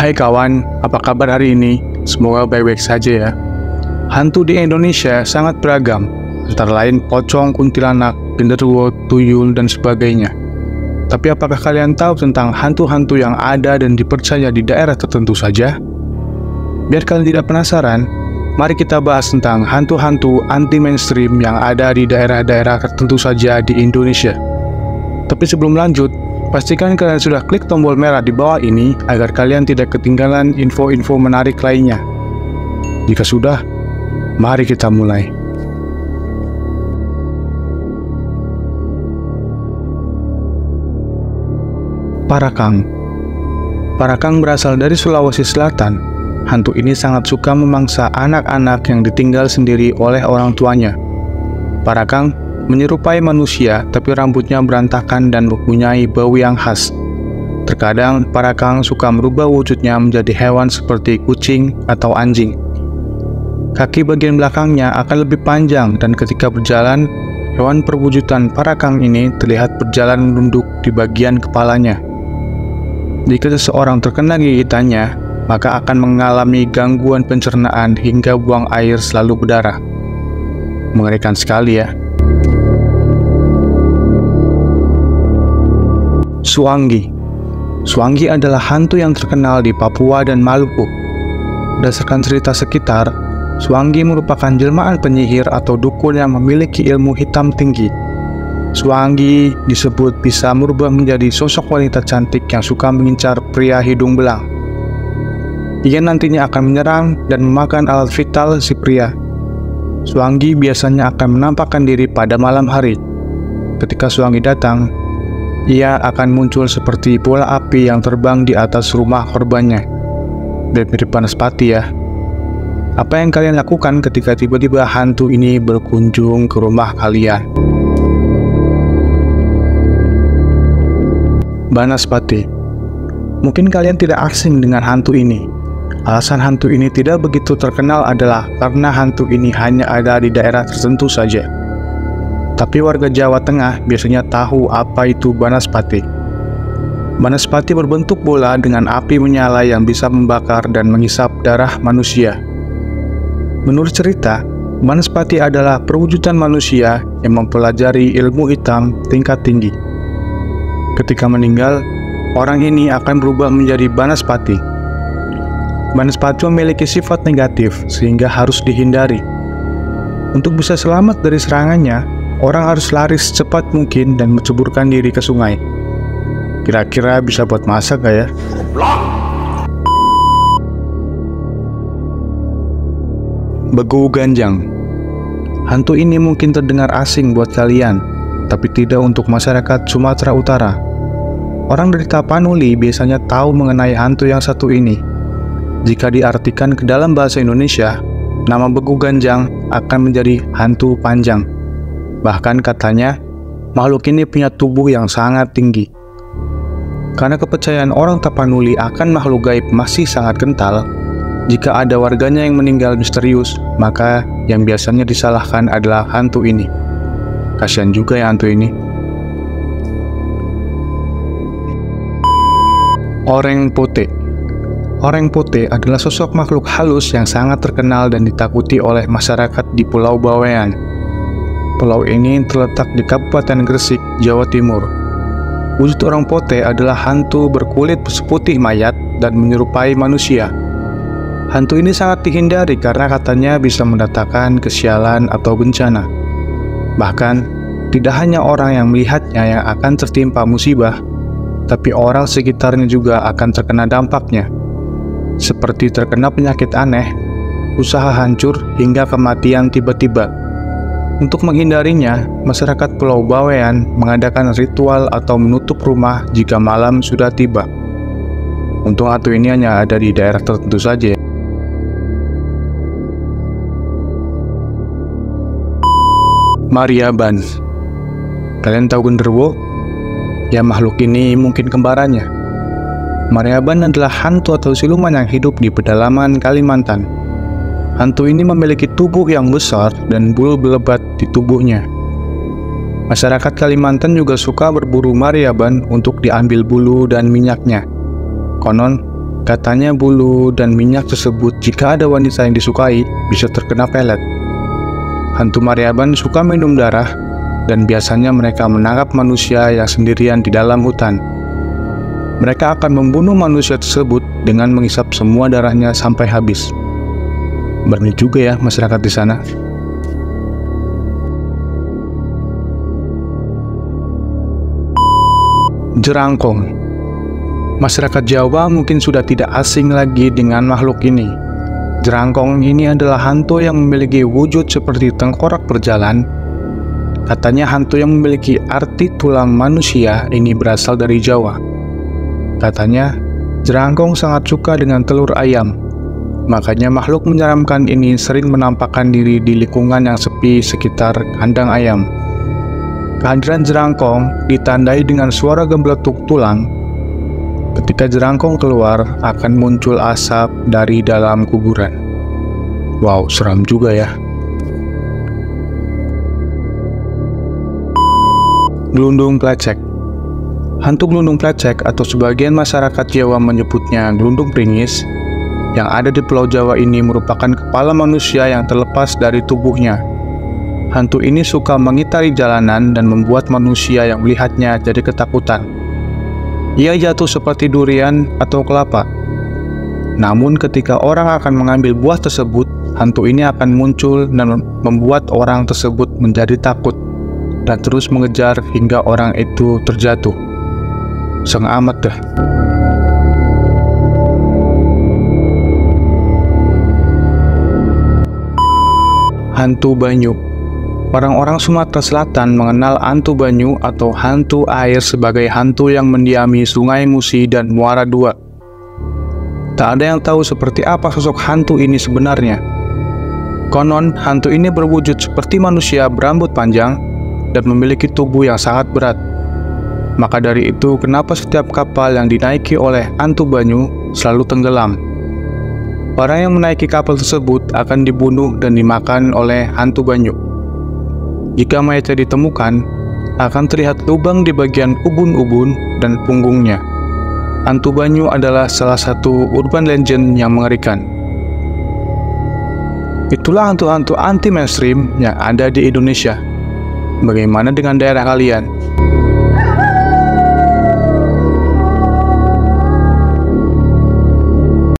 Hai kawan, apa kabar hari ini? Semoga baik-baik saja ya. Hantu di Indonesia sangat beragam, antara lain pocong, kuntilanak, genderuwo, tuyul, dan sebagainya. Tapi apakah kalian tahu tentang hantu-hantu yang ada dan dipercaya di daerah tertentu saja? Biar kalian tidak penasaran, mari kita bahas tentang hantu-hantu anti-mainstream yang ada di daerah-daerah tertentu saja di Indonesia. Tapi sebelum lanjut, pastikan kalian sudah klik tombol merah di bawah ini agar kalian tidak ketinggalan info-info menarik lainnya. Jika sudah, mari kita mulai. Parakang. Parakang berasal dari Sulawesi Selatan. Hantu ini sangat suka memangsa anak-anak yang ditinggal sendiri oleh orang tuanya. Parakang menyerupai manusia, tapi rambutnya berantakan dan mempunyai bau yang khas. Terkadang, parakang suka merubah wujudnya menjadi hewan seperti kucing atau anjing. Kaki bagian belakangnya akan lebih panjang dan ketika berjalan, hewan perwujudan parakang ini terlihat berjalan menunduk di bagian kepalanya. Jika seseorang terkena gigitannya, maka akan mengalami gangguan pencernaan hingga buang air selalu berdarah. Mengerikan sekali ya. Suanggi. Suanggi adalah hantu yang terkenal di Papua dan Maluku. Berdasarkan cerita sekitar, Suanggi merupakan jelmaan penyihir atau dukun yang memiliki ilmu hitam tinggi. Suanggi disebut bisa merubah menjadi sosok wanita cantik yang suka mengincar pria hidung belang. Ia nantinya akan menyerang dan memakan alat vital si pria. Suanggi biasanya akan menampakkan diri pada malam hari. Ketika Suanggi datang, ia akan muncul seperti bola api yang terbang di atas rumah korbannya. Mirip Banaspati ya. Apa yang kalian lakukan ketika tiba-tiba hantu ini berkunjung ke rumah kalian? Banaspati. Mungkin kalian tidak asing dengan hantu ini. Alasan hantu ini tidak begitu terkenal adalah karena hantu ini hanya ada di daerah tertentu saja. Tapi warga Jawa Tengah biasanya tahu apa itu Banaspati. Banaspati berbentuk bola dengan api menyala yang bisa membakar dan menghisap darah manusia. Menurut cerita, Banaspati adalah perwujudan manusia yang mempelajari ilmu hitam tingkat tinggi. Ketika meninggal, orang ini akan berubah menjadi Banaspati. Banaspati memiliki sifat negatif sehingga harus dihindari. Untuk bisa selamat dari serangannya, orang harus lari secepat mungkin dan menceburkan diri ke sungai. Kira-kira bisa buat masak gak ya? Begu Ganjang. Hantu ini mungkin terdengar asing buat kalian, tapi tidak untuk masyarakat Sumatera Utara. Orang dari Tapanuli biasanya tahu mengenai hantu yang satu ini. Jika diartikan ke dalam bahasa Indonesia, nama Begu Ganjang akan menjadi hantu panjang. Bahkan katanya, makhluk ini punya tubuh yang sangat tinggi. Karena kepercayaan orang Tapanuli akan makhluk gaib masih sangat kental, jika ada warganya yang meninggal misterius, maka yang biasanya disalahkan adalah hantu ini. Kasihan juga ya hantu ini. Oreng Pote. Oreng Pote adalah sosok makhluk halus yang sangat terkenal dan ditakuti oleh masyarakat di Pulau Bawean. Pulau ini terletak di Kabupaten Gresik, Jawa Timur. Wujud orang pote adalah hantu berkulit seputih mayat dan menyerupai manusia. Hantu ini sangat dihindari karena katanya bisa mendatangkan kesialan atau bencana. Bahkan, tidak hanya orang yang melihatnya yang akan tertimpa musibah, tapi orang sekitarnya juga akan terkena dampaknya. Seperti terkena penyakit aneh, usaha hancur, hingga kematian tiba-tiba. Untuk menghindarinya, masyarakat Pulau Bawean mengadakan ritual atau menutup rumah jika malam sudah tiba. Untung hantu ini hanya ada di daerah tertentu saja. Mariaban. Kalian tahu genderuwo? Ya, makhluk ini mungkin kembarannya. Mariaban adalah hantu atau siluman yang hidup di pedalaman Kalimantan. Hantu ini memiliki tubuh yang besar dan bulu berlebat di tubuhnya. Masyarakat Kalimantan juga suka berburu Mariaban untuk diambil bulu dan minyaknya. Konon, Katanya bulu dan minyak tersebut jika ada wanita yang disukai bisa terkena pelet. Hantu Maryaban suka minum darah dan biasanya mereka menangkap manusia yang sendirian di dalam hutan. Mereka akan membunuh manusia tersebut dengan menghisap semua darahnya sampai habis. Berani juga ya masyarakat di sana. Jerangkong. Masyarakat Jawa mungkin sudah tidak asing lagi dengan makhluk ini. Jerangkong ini adalah hantu yang memiliki wujud seperti tengkorak berjalan. Katanya hantu yang memiliki arti tulang manusia ini berasal dari Jawa. Katanya, jerangkong sangat suka dengan telur ayam. Makanya makhluk menyeramkan ini sering menampakkan diri di lingkungan yang sepi sekitar kandang ayam. Kehadiran jerangkong ditandai dengan suara gembletuk tulang. Ketika jerangkong keluar, akan muncul asap dari dalam kuburan. Wow, seram juga ya. Gelundung Plecek. Hantu gelundung plecek atau sebagian masyarakat Jawa menyebutnya gelundung pringis yang ada di Pulau Jawa ini merupakan kepala manusia yang terlepas dari tubuhnya. Hantu ini suka mengitari jalanan dan membuat manusia yang melihatnya jadi ketakutan. Ia jatuh seperti durian atau kelapa. Namun ketika orang akan mengambil buah tersebut, hantu ini akan muncul dan membuat orang tersebut menjadi takut dan terus mengejar hingga orang itu terjatuh. Sangat amat dah. Hantu Banyu. Orang-orang Sumatera Selatan mengenal hantu banyu atau hantu air sebagai hantu yang mendiami Sungai Musi dan Muara II. Tak ada yang tahu seperti apa sosok hantu ini sebenarnya. Konon, hantu ini berwujud seperti manusia berambut panjang dan memiliki tubuh yang sangat berat. Maka dari itu, kenapa setiap kapal yang dinaiki oleh hantu banyu selalu tenggelam? Orang yang menaiki kapal tersebut akan dibunuh dan dimakan oleh hantu banyu. Jika mayatnya ditemukan, akan terlihat lubang di bagian ubun-ubun dan punggungnya. Hantu banyu adalah salah satu urban legend yang mengerikan. Itulah hantu-hantu anti-mainstream yang ada di Indonesia. Bagaimana dengan daerah kalian?